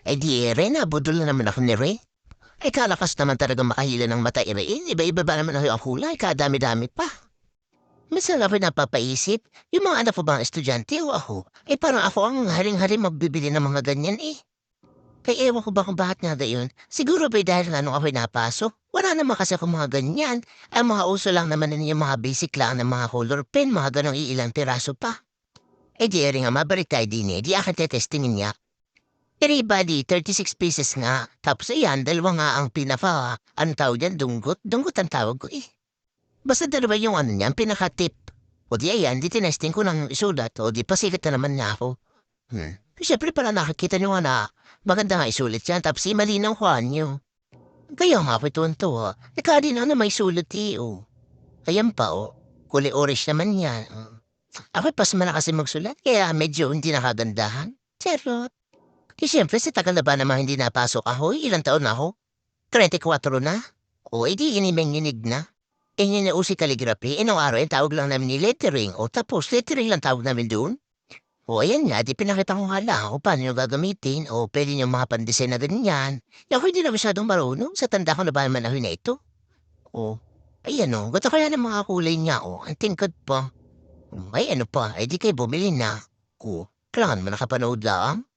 Eh di ere, nabudol na naman ako ni Ray. Ay kalakas naman talaga makahila ng mata irain. Iba-iba ba naman ang kulay, kadami-dami pa. Minsan ako napapaisip, yung mga anak ko bang estudyante o ako? Eh parang ako ang haring-haring magbibili ng mga ganyan eh. Kaya ewan ko ba kung bakit nga gayon. Siguro ba dahil nga nung ako'y napasok, wala naman kasi akong mga ganyan. Ang mga uso lang naman nun yung mga basic lang ng mga color pen, mga ganong iilang piraso pa. Eh di rin nga, mabalik tayo din eh. Di akin tetestingin niya. Pero bali, 36 pieces nga. Tapos ayan, dalawa nga ang pinaka, ano tawag yan, dunggot? Dunggot ang tawag ko eh. Basta dalawa yung ano niya, ang pinaka-tip. O di ayan, di tinesting ko ng isulat. O di pasikat na naman niya ako. Siyempre para nakikita niyo nga na maganda nga isulat yan. Tapos malinaw ko niyo. Kaya nga po tuwan-tuwa. Nakadi na may sulat eh, oh. Ayan pa, oh. Kulay orange naman yan. Ako pas malakas magsulat, kaya medyo hindi nakagandahan. Charot. Di siyempre, sa tagal na ba naman hindi napasok ako? Ilang taon na ako? 34 na? O, edi inimeng-inig na. Eh, yun na usi calligraphy. Nung araw, tawag lang namin ni lettering. O, tapos, lettering lang tawag namin doon. O, ayan nga, di pinakita ko nga lang kung paano nyo gagamitin. O, pwede nyo mga pandesign na ganyan. Ako hindi na masyadong marunong. Sa tanda ko na ba naman ako na ito? O, ayan o, gata kaya ng mga kulay niya o. Ang tingkad pa. Ay, ano pa, eh di kayo bumili na. O, kailangan mo nakapanood lang.